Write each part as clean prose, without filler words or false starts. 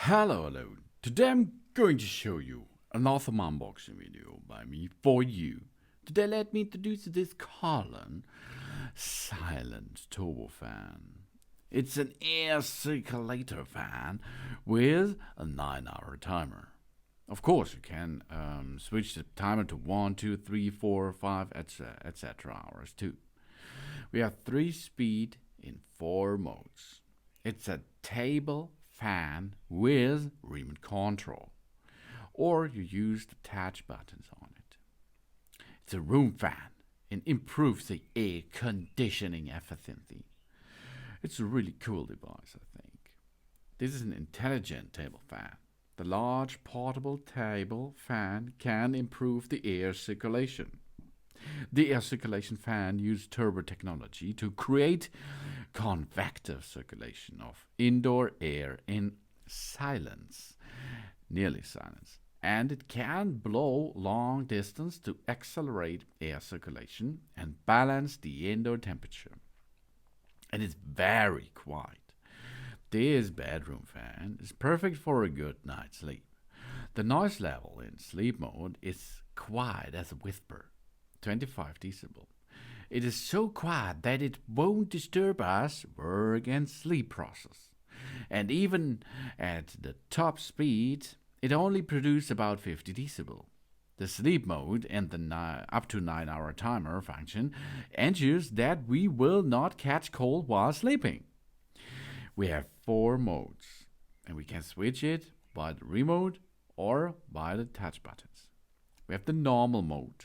Hello. Today I'm going to show you an awesome unboxing video by me for you. Today let me introduce you this Collen silent turbo fan. It's an air circulator fan with a 9-hour timer. Of course, you can switch the timer to 1, 2, 3, 4, 5, etc. hours too. We have 3 speed in 4 modes. It's a table fan with remote control, or you use the touch buttons on it. It's a room fan and improves the air conditioning efficiency. It's a really cool device, I think. This is an intelligent table fan. The large portable table fan can improve the air circulation. The air circulation fan uses turbo technology to create convective circulation of indoor air in silence, nearly silence, and it can blow long distance to accelerate air circulation and balance the indoor temperature. And it's very quiet. This bedroom fan is perfect for a good night's sleep. The noise level in sleep mode is quiet as a whisper, 25 decibel. It is so quiet that it won't disturb us work and sleep process. And even at the top speed, it only produces about 50 decibel. The sleep mode and the up to 9-hour timer function ensures that we will not catch cold while sleeping. We have 4 modes, and we can switch it by the remote or by the touch buttons. We have the normal mode,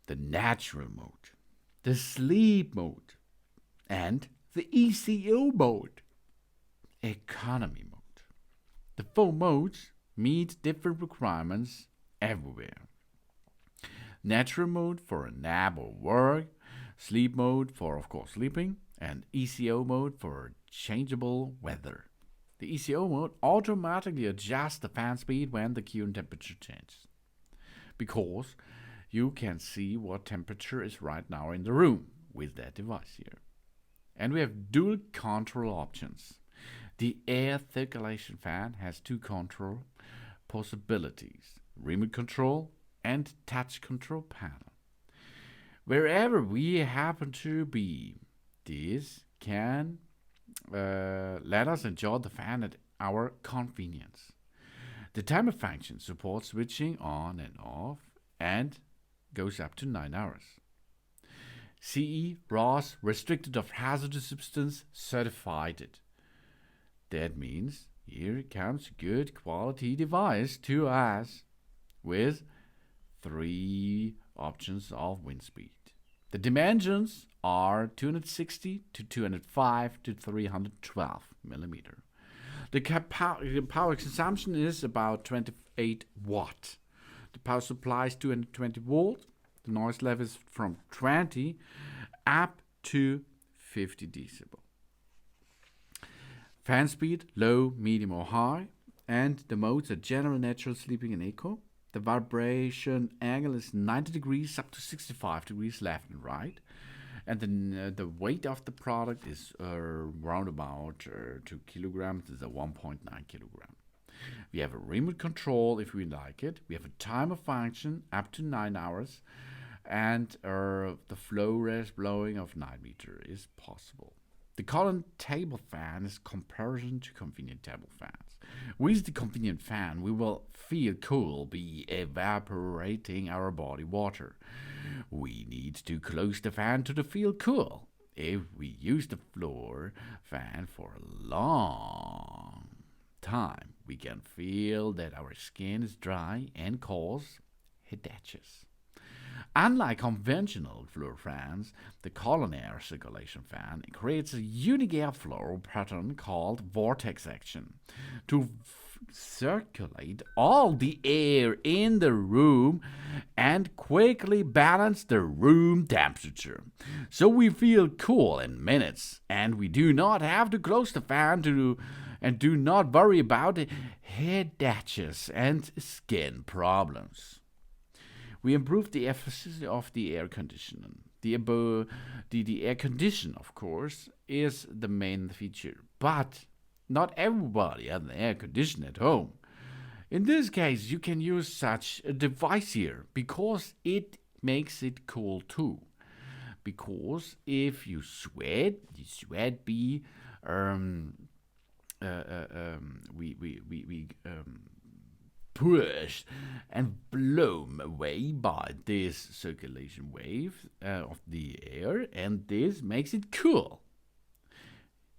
the natural mode, the sleep mode, and the ECO mode, economy mode. The 4 modes meet different requirements everywhere. Natural mode for a nap or work, sleep mode for, of course, sleeping, and ECO mode for changeable weather. The ECO mode automatically adjusts the fan speed when the current temperature changes, because you can see what temperature is right now in the room with that device here. And we have dual control options. The air circulation fan has 2 control possibilities: remote control and touch control panel. Wherever we happen to be, this can let us enjoy the fan at our convenience. The timer function supports switching on and off and goes up to 9 hours. CE ROS restricted of hazardous substance certified. That means here comes a good quality device to us with 3 options of wind speed. The dimensions are 260 to 205 to 312 millimeter. The power consumption is about 28 watt. The power supply is 220 volt. The noise level is from 20 up to 50 decibel. Fan speed, low, medium or high. And the modes are general, natural, sleeping and eco. The vibration angle is 90 degrees up to 65 degrees left and right. And the weight of the product is around about 2 kilograms. It's a 1.9 kilogram. We have a remote control if we like it. We have a timer function up to 9 hours. And the flow rate blowing of 9 meter is possible. The Collen table fan is comparison to convenient table fans. With the convenient fan, we will feel cool by evaporating our body water. We need to close the fan to feel cool. If we use the floor fan for a long time, we can feel that our skin is dry and cause headaches. Unlike conventional floor fans, the Collen air circulation fan creates a unique airflow pattern called vortex action to circulate all the air in the room and quickly balance the room temperature. So we feel cool in minutes, and we do not have to close the fan and do not worry about headaches and skin problems. We improved the efficiency of the air conditioning. The air condition, of course, is the main feature, but Not everybody has an air conditioner at home. In this case, you can use such a device here because it makes it cool too. Because if you sweat, the sweat be we pushed and blown away by this circulation wave of the air, and this makes it cool.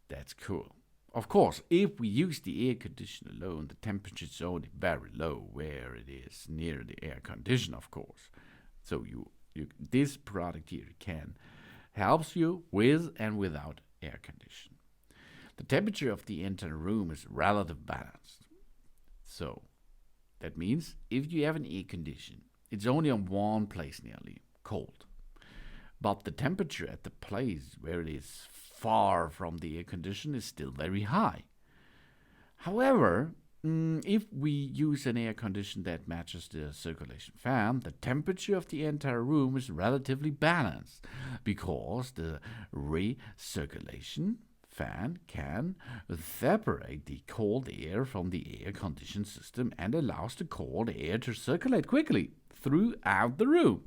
That's cool. Of course, if we use the air conditioner alone, the temperature is only very low where it is near the air conditioner, of course. So this product here can helps you with and without air conditioning. The temperature of the entire room is relatively balanced. So that means if you have an air condition, it's only on one place nearly cold. But the temperature at the place where it is far from the air condition is still very high. However, if we use an air conditioner that matches the circulation fan, the temperature of the entire room is relatively balanced because the recirculation fan can separate the cold air from the air conditioning system and allows the cold air to circulate quickly throughout the room.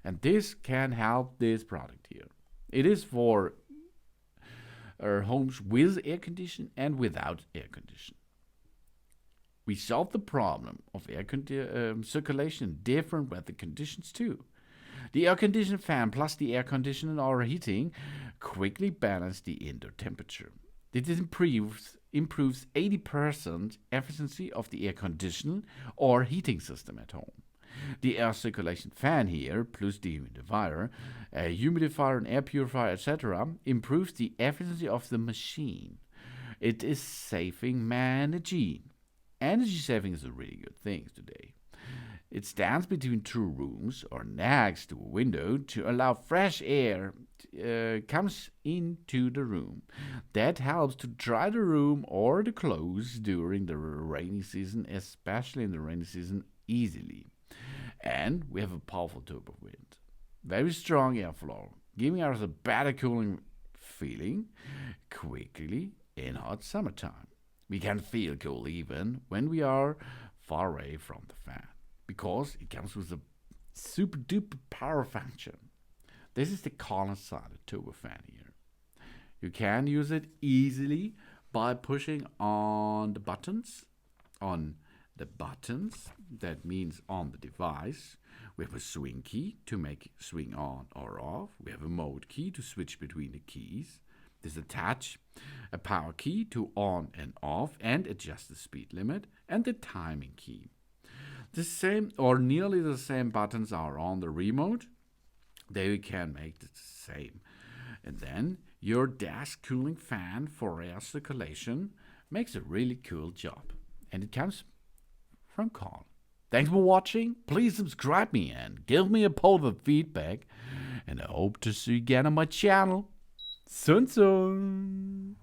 And this can help this product here. It is for homes with air conditioning and without air conditioning. We solve the problem of air circulation in different weather conditions too. The air conditioning fan plus the air conditioning or heating quickly balance the indoor temperature. This improves 80% efficiency of the air conditioning or heating system at home. The air circulation fan here, plus the humidifier, and air purifier, etc., improves the efficiency of the machine. It is saving energy. Energy saving is a really good thing today. It stands between two rooms or next to a window to allow fresh air comes into the room. That helps to dry the room or the clothes during the rainy season, especially in the rainy season, easily. And we have a powerful turbo wind. Very strong airflow, giving us a better cooling feeling quickly in hot summertime. We can feel cool even when we are far away from the fan because it comes with a super duper power function. This is the Collen sided turbo fan here. You can use it easily by pushing on the buttons. That means on the device. We have a swing key to make it swing on or off. We have a mode key to switch between the keys. There's a power key to on and off and adjust the speed limit, and the timing key. The same or nearly the same buttons are on the remote. There you can make it the same. And then your desk cooling fan for air circulation makes a really cool job. And it comes from Collen. Thanks for watching. Please subscribe me and give me a positive feedback. And I hope to see you again on my channel. Soon.